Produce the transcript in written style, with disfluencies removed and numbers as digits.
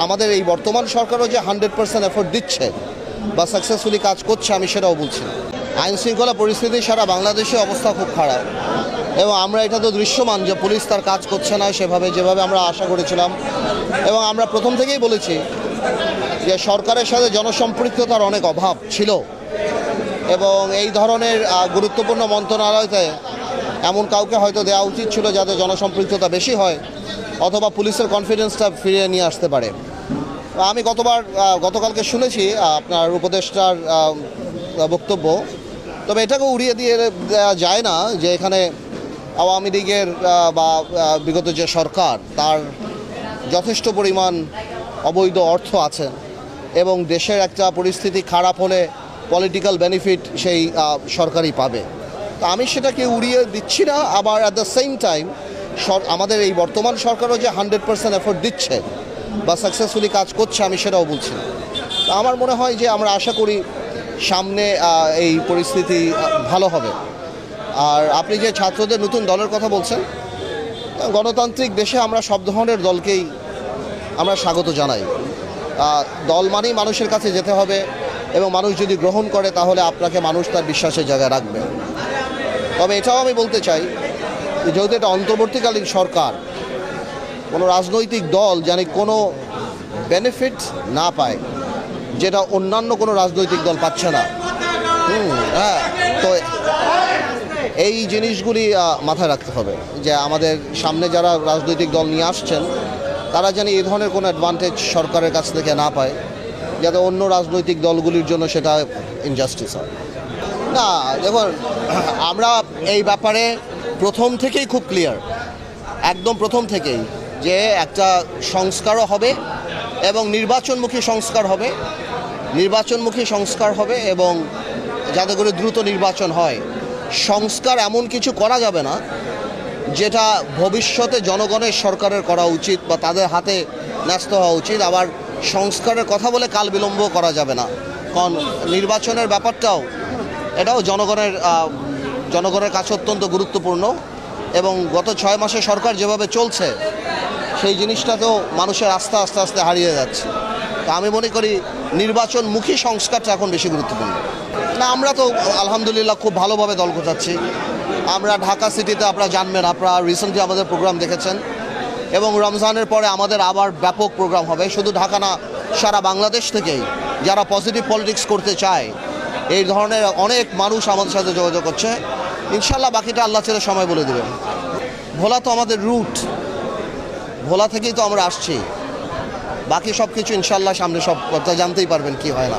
আমাদের এই বর্তমান সরকারও যে 100% এফোর্ট দিচ্ছে বা সাকসেসফুলি কাজ করছে আমি সেটাও বলছি। আইন শৃঙ্খলা পরিস্থিতি সারা বাংলাদেশে অবস্থা খুব খারাপ এবং আমরা এটা তো দৃশ্যমান যে পুলিশ তার কাজ করছে না সেভাবে যেভাবে আমরা আশা করেছিলাম। এবং আমরা প্রথম থেকেই বলেছি যে সরকারের সাথে জনসম্পৃক্ততার অনেক অভাব ছিল এবং এই ধরনের গুরুত্বপূর্ণ মন্ত্রণালয়তে এমন কাউকে হয়তো দেওয়া উচিত ছিল যাতে জনসম্পৃক্ততা বেশি হয় অথবা পুলিশের কনফিডেন্সটা ফিরিয়ে নিয়ে আসতে পারে। আমি গতকালকে শুনেছি আপনার উপদেষ্টার বক্তব্য, তবে এটাকে উড়িয়ে দিয়ে দেওয়া যায় না যে এখানে আওয়ামী লীগের বা বিগত যে সরকার তার যথেষ্ট পরিমাণ অবৈধ অর্থ আছে এবং দেশের একটা পরিস্থিতি খারাপ হলে পলিটিক্যাল বেনিফিট সেই সরকারই পাবে। তো আমি সেটাকে উড়িয়ে দিচ্ছি না, আবার অ্যাট দ্য সেম টাইম আমাদের এই বর্তমান সরকারও যে 100% এফোর্ট দিচ্ছে বা সাকসেসফুলি কাজ করছে আমি সেটাও বলছি। তো আমার মনে হয় যে আমরা আশা করি সামনে এই পরিস্থিতি ভালো হবে। আর আপনি যে ছাত্রদের নতুন দলের কথা বলছেন, গণতান্ত্রিক দেশে আমরা সব ধরনের দলকেই আমরা স্বাগত জানাই। দল মানেই মানুষের কাছে যেতে হবে এবং মানুষ যদি গ্রহণ করে তাহলে আপনাকে মানুষ তার বিশ্বাসের জায়গায় রাখবে। তবে এটাও আমি বলতে চাই যেহেতু এটা অন্তর্বর্তীকালীন সরকার, কোনো রাজনৈতিক দল যেন কোনো বেনিফিট না পায় যেটা অন্যান্য কোনো রাজনৈতিক দল পাচ্ছে না। তো এই জিনিসগুলি মাথায় রাখতে হবে যে আমাদের সামনে যারা রাজনৈতিক দল নিয়ে আসছেন তারা যেন এই ধরনের কোনো অ্যাডভান্টেজ সরকারের কাছ থেকে না পায় যাতে অন্য রাজনৈতিক দলগুলির জন্য সেটা ইনজাস্টিস হয় না। দেখুন, আমরা এই ব্যাপারে প্রথম থেকেই খুব ক্লিয়ার, একদম প্রথম থেকেই, যে একটা সংস্কারও হবে এবং নির্বাচনমুখী সংস্কার হবে এবং যাতে করে দ্রুত নির্বাচন হয়। সংস্কার এমন কিছু করা যাবে না যেটা ভবিষ্যতে জনগণের সরকারের করা উচিত বা তাদের হাতে ন্যস্ত হওয়া উচিত। আবার সংস্কারের কথা বলে কাল বিলম্ব করা যাবে না, কারণ নির্বাচনের ব্যাপারটাও এটাও জনগণের কাছে অত্যন্ত গুরুত্বপূর্ণ এবং গত 6 মাসে সরকার যেভাবে চলছে সেই জিনিসটাতেও মানুষের আস্থা আস্তে আস্তে হারিয়ে যাচ্ছে। তা আমি মনে করি নির্বাচনমুখী সংস্কারটা এখন বেশি গুরুত্বপূর্ণ। না, আমরা তো আলহামদুলিল্লাহ খুব ভালোভাবে দল গোছাচ্ছি। আমরা ঢাকা সিটিতে, আপনারা জানবেন, আপনারা রিসেন্টলি আমাদের প্রোগ্রাম দেখেছেন এবং রমজানের পরে আমাদের আবার ব্যাপক প্রোগ্রাম হবে। শুধু ঢাকা না, সারা বাংলাদেশ থেকেই যারা পজিটিভ পলিটিক্স করতে চায় এই ধরনের অনেক মানুষ আমাদের সাথে যোগাযোগ করছে। ইনশাল্লাহ বাকিটা আল্লাহ ছেড়ে সময় বলে দেবেন। ভোলা তো আমাদের রুট, ভোলা থেকেই তো আমরা আসছি। বাকি সব কিছু ইনশাল্লাহ সামনে সব জানতেই পারবেন কি হয় না।